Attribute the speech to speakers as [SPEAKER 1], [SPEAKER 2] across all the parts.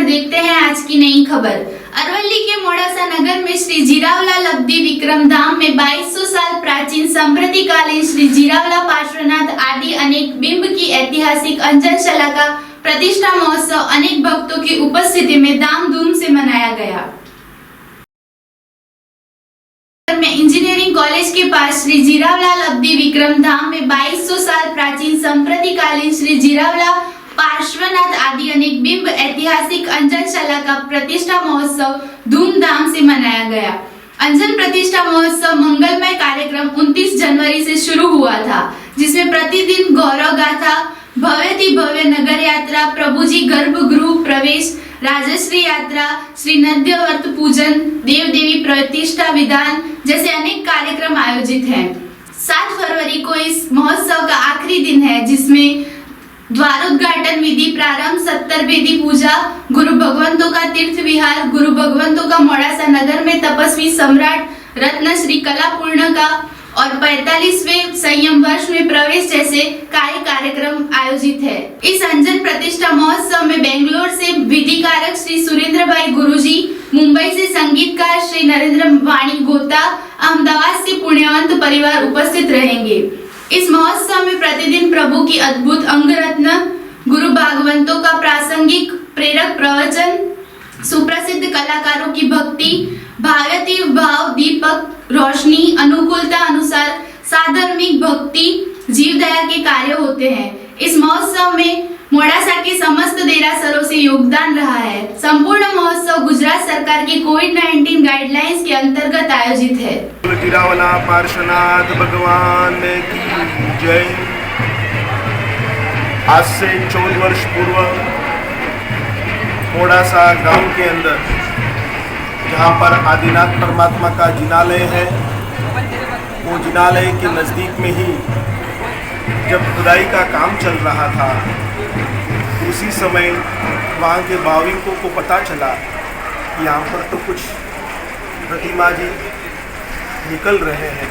[SPEAKER 1] देखते हैं आज की नई खबर। अरवली के मोड़ासा नगर में श्री जीरावला लब्धि विक्रम धाम में 2200 साल प्राचीन संप्रतिकालीन श्री जीरावला पार्श्वनाथ आदि अनेक बिंब की ऐतिहासिक अंजनशाला का प्रतिष्ठा महोत्सव अनेक भक्तों की उपस्थिति में धामधूम से मनाया गया। में इंजीनियरिंग कॉलेज के पास श्री जीरावला लब्धि विक्रम धाम में 2200 साल प्राचीन संप्रतिकालीन श्री जीरावला पार्श्वनाथ आदि अनेक बिंब ऐतिहासिक अंजनशाला का प्रतिष्ठा महोत्सव धूमधाम से मनाया गया। अंजन प्रतिष्ठा महोत्सव मंगलमय कार्यक्रम 29 जनवरी से शुरू हुआ था, जिसमें प्रतिदिन गौरव गाथा, भव्यति भव्य नगर यात्रा, प्रभुजी गर्भगृह प्रवेश, राजश्री यात्रा, श्री नद्यवर्त पूजन, देव देवी प्रतिष्ठा विधान जैसे अनेक कार्यक्रम आयोजित हैं। 7 फरवरी को इस महोत्सव का आखिरी दिन है, जिसमें द्वारोद्घाटन विधि प्रारंभ, 70 वेदी पूजा, गुरु भगवंतों का तीर्थ विहार, गुरु भगवंतों का मोड़ासा नगर में तपस्वी सम्राट रत्न श्री कलापूर्ण का और 45वें संयम वर्ष में प्रवेश जैसे कार्यक्रम आयोजित है। इस अंजन प्रतिष्ठा महोत्सव में बेंगलोर से विधिकारक श्री सुरेंद्र भाई गुरुजी, मुंबई से संगीतकार श्री नरेंद्र वाणी गोता, अहमदाबाद से पुण्यवंत परिवार उपस्थित रहेंगे। इस महोत्सव में प्रतिदिन प्रभु की अद्भुत अंगरत्न, गुरु भागवंतों का प्रासंगिक प्रेरक प्रवचन, सुप्रसिद्ध कलाकारों की भक्ति, भावती भाव दीपक रोशनी, अनुकूलता अनुसार साधर्मिक भक्ति, जीव दया के कार्य होते हैं। इस महोत्सव में मोड़ासा के समस्त देरासरों से योगदान रहा है। संपूर्ण महोत्सव गुजरात सरकार की कोविड-19 गाइडलाइंस के अंतर्गत आयोजित है।
[SPEAKER 2] जीरावला पार्श्वनाथ भगवान की जय। आज से 14 वर्ष पूर्व मोड़ासा गांव के अंदर, जहाँ पर आदिनाथ परमात्मा का जिनालय है, वो जिनालय के नज़दीक में ही जब खुदाई का काम चल रहा था, उसी समय वहाँ के भाविकों को पता चला कि यहाँ पर तो कुछ प्रतिमा जी निकल रहे हैं।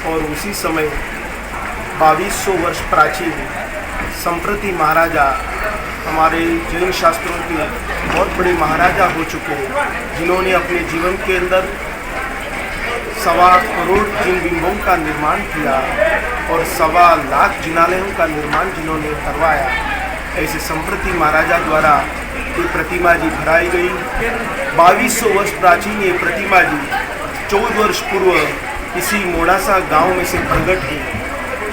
[SPEAKER 2] और उसी समय 2200 वर्ष प्राचीन संप्रति महाराजा, हमारे जैन शास्त्रों के बहुत बड़े महाराजा हो चुके हैं, जिन्होंने अपने जीवन के अंदर 1.25 करोड़ जिन बिंबों का निर्माण किया और 1.25 लाख जिनालयों का निर्माण जिन्होंने करवाया, ऐसे संप्रति महाराजा द्वारा ये प्रतिमा जी भराई गई। 2200 वर्ष प्राचीन ये प्रतिमा जी 14 वर्ष पूर्व इसी मोड़ासा गांव में से प्रकट हुई।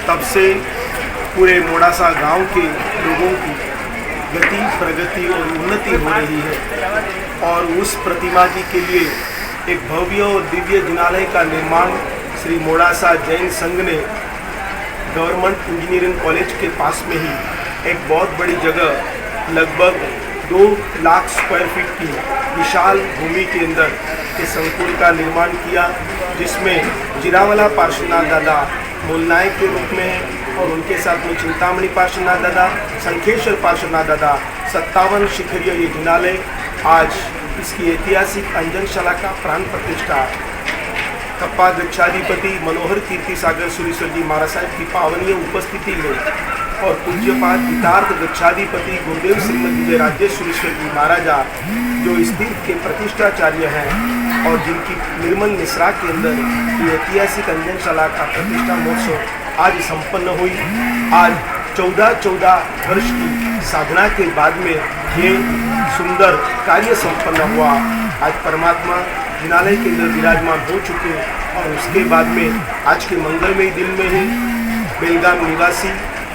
[SPEAKER 2] तब से पूरे मोड़ासा गांव के लोगों की गति, प्रगति और उन्नति हो रही है। और उस प्रतिमा जी के लिए एक भव्य और दिव्य जिनालय का निर्माण श्री मोड़ासा जैन संघ ने गवर्नमेंट इंजीनियरिंग कॉलेज के पास में ही एक बहुत बड़ी जगह, लगभग 2 लाख स्क्वायर फीट की विशाल भूमि के अंदर के संकुल का निर्माण किया, जिसमें जीरावला पार्श्वनाथ दादा मूलनायक के रूप में है और उनके साथ में चिंतामणि पार्श्वनाथ दादा, संखेश्वर पार्श्वनाथ दादा, 57 शिखरीय ये जिनालय आज इसकी ऐतिहासिक अंजनशाला का प्राण प्रतिष्ठा कप्पा गच्छाधिपति मनोहर कीर्ति सागर सुरेश्वर जी महाराज साहब की पावनीय उपस्थिति में और पूज्यपाद हितार्थ गच्छाधिपति गुरुदेव श्रीमद विजय राजेश्वरेश्वर जी महाराजा, जो इस तीर्थ के प्रतिष्ठाचार्य हैं और जिनकी निर्मल मिश्रा के अंदर ये ऐतिहासिक अंजनशाला का प्रतिष्ठा महोत्सव आज संपन्न हुई। आज 14 वर्ष की साधना के बाद में ये सुंदर कार्य संपन्न हुआ। आज परमात्मा जिनालय के अंदर विराजमान हो चुके और उसके बाद में आज के मंगलमय दिन में ही बेलगाम निवासी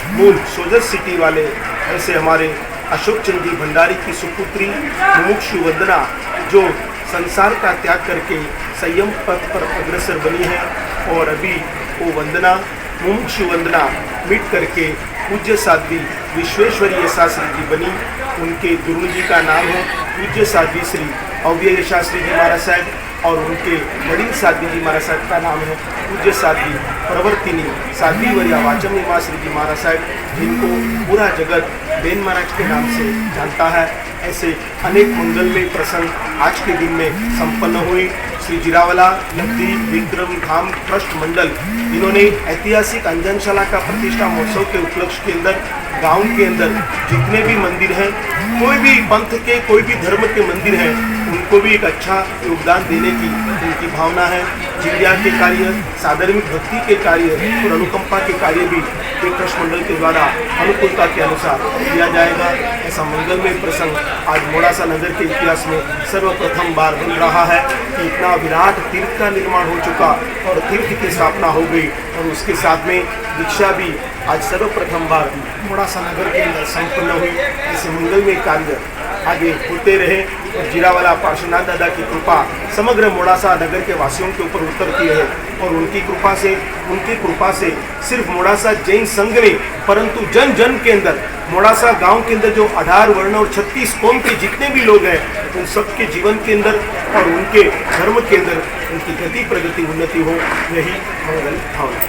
[SPEAKER 2] मूल सोजत सिटी वाले ऐसे हमारे अशोक चंद जी भंडारी की सुपुत्री मुमुक्षु वंदना, जो संसार का त्याग करके संयम पथ पर अग्रसर बनी है, और अभी वो वंदना मुमुक्षु वंदना मिट करके पूज्य साध्वी विश्वेश्वरीय शास्त्री जी बनी। उनके गुरु जी का नाम है पूज्य साध्वी श्री अव्यय शास्त्री जी महाराज साहब और उनके वडील साध्वी जी महाराज साहब का नाम है पूज्य साध्वी प्रवर्तिनी साध्वी वर्या वाचम श्री जी महाराज साहब, जिनको पूरा जगत बेन महाराज के नाम से जानता है। ऐसे अनेक मंगलमय प्रसंग आज के दिन में संपन्न हुए। श्री जीरावला लब्धि विक्रम धाम ट्रस्ट मंडल, इन्होंने ऐतिहासिक अंजनशाला का प्रतिष्ठा महोत्सव के उपलक्ष्य के अंदर गांव के अंदर जितने भी मंदिर हैं कोई भी पंथ के, कोई भी धर्म के मंदिर हैं, उनको भी एक अच्छा योगदान देने की उनकी भावना है। जिज्ञा के कार्य, साधर्मिक भक्ति के कार्य और अनुकंपा के कार्य भी एक ट्रस्ट मंडल के द्वारा अनुकूलता के अनुसार किया जाएगा। ऐसा मंगलमय प्रसंग आज मोड़ासा नगर के इतिहास में सर्वप्रथम बार बन रहा है कि इतना विराट तीर्थ का निर्माण हो चुका और तीर्थ की स्थापना हो गई और उसके साथ में दीक्षा भी आज सर्वप्रथम बार मोड़ासा नगर के अंदर संपन्न हुई। ऐसे मंगलमय कार्य आगे होते रहे और जीरावाला पार्श्वनाथ दादा की कृपा समग्र मोड़ासा नगर के वासियों के ऊपर उतरती है और उनकी कृपा से सिर्फ मोड़ासा जैन संघ नहीं परंतु जन जन के अंदर, मोड़ासा गांव के अंदर जो 18 वर्ण और 36 कौम के जितने भी लोग हैं उन सबके जीवन के अंदर और उनके धर्म के अंदर उनकी गति प्रगति उन्नति हो, यही मंगल भावना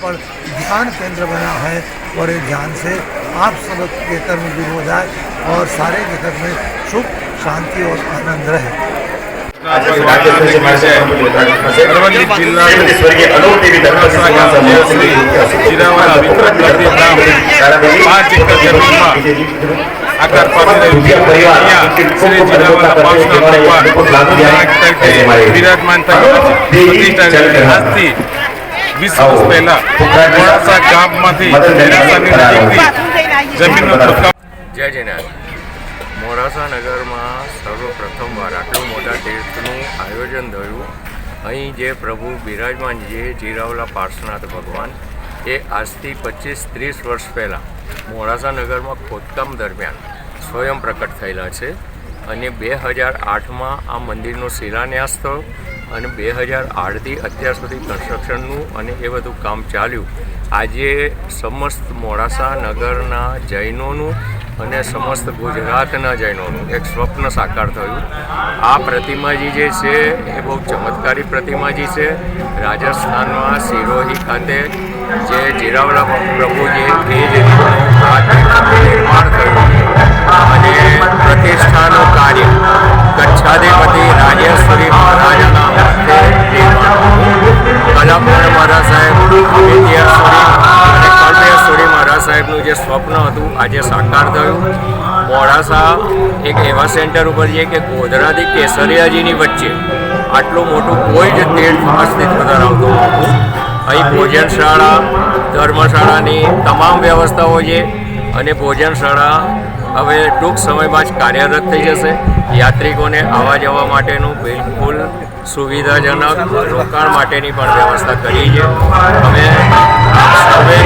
[SPEAKER 3] पर ध्यान केंद्र बना है और ये ध्यान से आप सब के कर्म दूर हो जाए और सारे जगत में सुख शांति और आनंद रहे।
[SPEAKER 4] જીરાવાલા વિક્રમ ગઢવી ધામ 5 એકર જમીનમાં આકાર પામી રહ્યું છે। અહીંયા શ્રી જીરાવાલા પાર્શ્વનાથ ભગવાન વિરાજમાન થયું છે। પ્રતિષ્ઠા આજથી 20 વર્ષ પહેલા મોડાસા ગામમાંથી મોડાસાની નજીકથી જમીનનો ખોદકામ।
[SPEAKER 5] જય જયનાથ। મોડાસા નગરમાં સર્વપ્રથમવાર આટલું મોટા તીર્થનું આયોજન થયું। અહીં જે પ્રભુ બિરાજમાન છે જીરાવલા પાર્શ્વનાથ ભગવાન, એ આજથી 25-30 વર્ષ પહેલાં મોડાસા નગરમાં ખોદકામ દરમિયાન સ્વયં પ્રકટ થયેલા છે અને 2008માં આ મંદિરનો શિલાન્યાસ થયો અને 2008થી અત્યાર સુધી કન્સ્ટ્રક્શનનું અને એ બધું કામ ચાલ્યું। આજે સમસ્ત મોડાસા નગરના જૈનોનું અને સમસ્ત ગુજરાતના જૈનોનું એક સ્વપ્ન સાકાર થયું। આ પ્રતિમાજી જે છે એ બહુ ચમત્કારી પ્રતિમાજી છે। રાજસ્થાનમાં સિરોહી ખાતે જે જીરાવલા પ્રભુજી એ જ નિર્માણ થયું અને પ્રતિષ્ઠાનું કાર્ય કચ્છાધિપતિ રાજેશ્વરી મહારાજાના હસ્તે કલાપૂર્ણ મહારાજ સાહેબ, વિદ્યાશ્વરી અને કલ્પેશ્વરી મહારાજ સાહેબનું જે સ્વપ્ન હતું આજે સાકાર થયું। મોડાસા એક એવા સેન્ટર ઉપર છે કે ગોધરાથી કેસરિયાજીની વચ્ચે આટલું મોટું કોઈ જ તીર્થ અસ્તિત્વ ધરાવતું નહોતું। અહીં ભોજનશાળા, ધર્મશાળાની તમામ વ્યવસ્થાઓ છે અને ભોજનશાળા હવે ટૂંક સમયમાં જ કાર્યરત થઈ જશે। યાત્રિકોને આવવા જવા માટેનું બિલકુલ સુવિધાજનક રોકાણ માટેની પણ વ્યવસ્થા કરી છે। અમે સર્વે